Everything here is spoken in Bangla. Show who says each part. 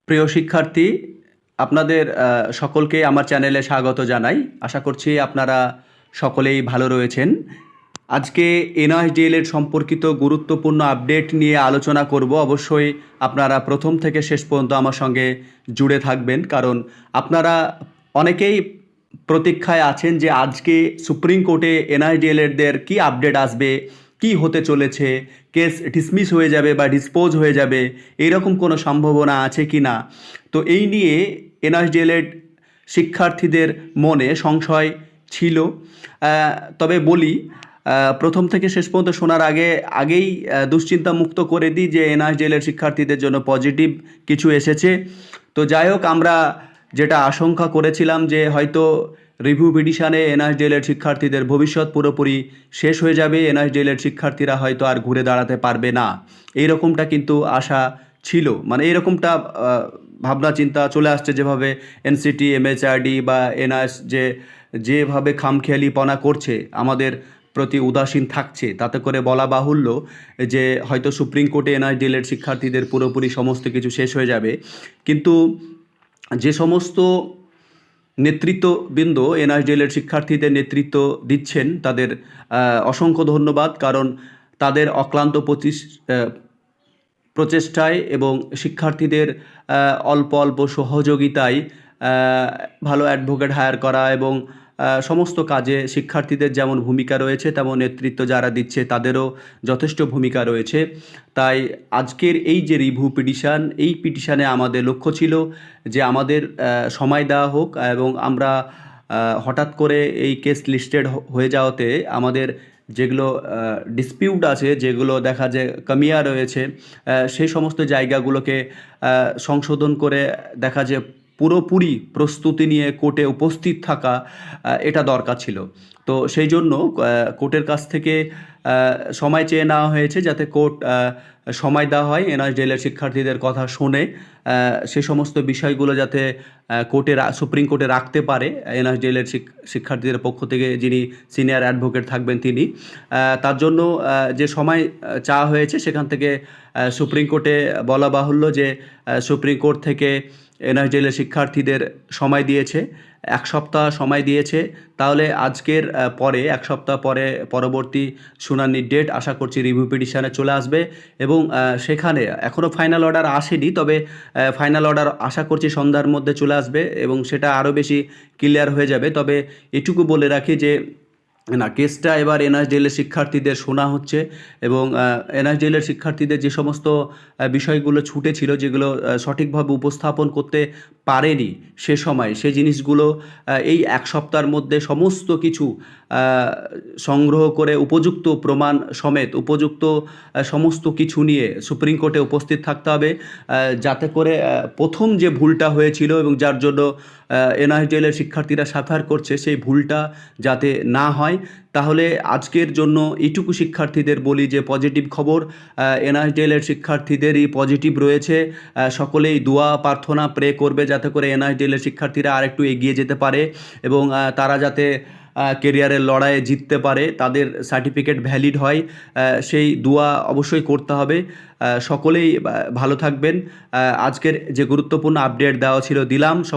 Speaker 1: প্রিয় শিক্ষার্থী, আপনাদের সকলকে আমার চ্যানেলে স্বাগত জানাই। আশা করছি আপনারা সকলেই ভালো রয়েছেন। আজকে এনআইএসডিএল এর সম্পর্কিত গুরুত্বপূর্ণ আপডেট নিয়ে আলোচনা করব। অবশ্যই আপনারা প্রথম থেকে শেষ পর্যন্ত আমার সঙ্গে জুড়ে থাকবেন, কারণ আপনারা অনেকেই প্রতীক্ষায় আছেন যে আজকে সুপ্রিম কোর্টে এনআইএসডিএল এরদের কী আপডেট আসবে, কি হতে চলেছে, কেস ডিসমিস হয়ে যাবে বা ডিসপোজ হয়ে যাবে, এইরকম কোনো সম্ভাবনা আছে কি না। তো এই নিয়ে এনআইএসডিএল এর শিক্ষার্থীদের মনে সংশয় ছিল। তবে বলি, প্রথম থেকে শেষ পর্যন্ত শোনার আগেই দুশ্চিন্তা মুক্ত করে দিই যে এনআইএসডিএল এর শিক্ষার্থীদের জন্য পজিটিভ কিছু এসেছে। তো যাই হোক, আমরা যেটা আশঙ্কা করেছিলাম যে হয়তো রিভিউ পিটিশানে এনআইএসডিএল এর শিক্ষার্থীদের ভবিষ্যৎ পুরোপুরি শেষ হয়ে যাবে, এনআইএসডিএল এর শিক্ষার্থীরা হয়তো আর ঘুরে দাঁড়াতে পারবে না, এইরকমটা কিন্তু আশা ছিল। মানে এইরকমটা ভাবনা চিন্তা চলে আসছে, যেভাবে এনসিটি, এমএচআরডি বা এনআইএস যেভাবে খামখেয়ালিপনা করছে, আমাদের প্রতি উদাসীন থাকছে, তাতে করে বলা বাহুল্য যে হয়তো সুপ্রিম কোর্টে এনআইএসডিএল এর শিক্ষার্থীদের পুরোপুরি সমস্ত কিছু শেষ হয়ে যাবে। কিন্তু যে সমস্ত নেতৃত্ববৃন্দ এনআইএসডিএল এর শিক্ষার্থীদের নেতৃত্ব দিচ্ছেন, তাদের অসংখ্য ধন্যবাদ, কারণ তাদের অক্লান্ত প্রচেষ্টায় এবং শিক্ষার্থীদের অল্প অল্প সহযোগিতায় ভালো অ্যাডভোকেট হায়ার করা এবং সমস্ত কাজে শিক্ষার্থীদের যেমন ভূমিকা রয়েছে, তেমন নেতৃত্ব যারা দিচ্ছে তাদেরও যথেষ্ট ভূমিকা রয়েছে। তাই আজকের এই যে রিভিউ পিটিশান, এই পিটিশানে আমাদের লক্ষ্য ছিল যে আমাদের সময় দেওয়া হোক, এবং আমরা হঠাৎ করে এই কেস লিস্টেড হয়ে যাওয়াতে আমাদের যেগুলো ডিসপিউট আছে, যেগুলো দেখা যায় কমিয়া রয়েছে, সেই সমস্ত জায়গাগুলোকে সংশোধন করে দেখা যায় পুরোপুরি প্রস্তুতি নিয়ে কোর্টে উপস্থিত থাকা এটা দরকার ছিল। তো সেই জন্য কোর্টের কাছ থেকে সময় চেয়ে নেওয়া হয়েছে, যাতে কোর্ট সময় দেওয়া হয় এনআইএসডিএল এর শিক্ষার্থীদের কথা শুনে সে সমস্ত বিষয়গুলো যাতে সুপ্রিম কোর্টে রাখতে পারে এনআইএসডিএল এর শিক্ষার্থীদের পক্ষ থেকে যিনি সিনিয়র অ্যাডভোকেট থাকবেন তিনি। তার জন্য যে সময় চাওয়া হয়েছে, সেখান থেকে সুপ্রিম কোর্টে বলা বাহুল্য যে সুপ্রিম কোর্ট থেকে এনআইএসডিএল এর শিক্ষার্থীদের সময় দিয়েছে, 1 সপ্তাহ সময় দিয়েছে। তাহলে আজকের পরে 1 সপ্তাহ পরে পরবর্তী শুনানির ডেট আশা করছি রিভিউ পিটিশানে চলে আসবে, এবং সেখানে এখনও ফাইনাল অর্ডার আসেনি, তবে ফাইনাল অর্ডার আশা করছি সন্ধ্যার মধ্যে চলে আসবে এবং সেটা আরও বেশি ক্লিয়ার হয়ে যাবে। তবে এটুকু বলে রাখি যে না, কেসটা এবার এনআইএসডিএল এর শিক্ষার্থীদের শোনা হচ্ছে, এবং এনআইএসডিএল এর শিক্ষার্থীদের যে সমস্ত বিষয়গুলো ছুটেছিল, যেগুলো সঠিকভাবে উপস্থাপন করতে পারেনি সে সময়, সেই জিনিসগুলো এই 1 সপ্তাহের মধ্যে সমস্ত কিছু সংগ্রহ করে উপযুক্ত প্রমাণ সমেত উপযুক্ত সমস্ত কিছু নিয়ে সুপ্রিম কোর্টে উপস্থিত থাকতে হবে, যাতে করে প্রথম যে ভুলটা হয়েছিল এবং যার জন্য এনআইএসডিএল এর শিক্ষার্থীরা সাফার করছে, সেই ভুলটা যাতে না হয়। তাহলে আজকের জন্য এইটুকু শিক্ষার্থীদের বলি যে পজিটিভ খবর, এনআইএসডিএল এর শিক্ষার্থীদেরই পজিটিভ রয়েছে। সকলেই দোয়া প্রার্থনা প্রে করবে যাতে করে এনআইএসডিএল এর শিক্ষার্থীরা আরেকটু এগিয়ে যেতে পারে, এবং তারা যাতে কেরিয়ারের লড়াইয়ে জিততে পারে, তাদের সার্টিফিকেট ভ্যালিড হয়, সেই দোয়া অবশ্যই করতে হবে। সকলেই ভালো থাকবেন। আজকের যে গুরুত্বপূর্ণ আপডেট দেওয়া ছিল দিলাম।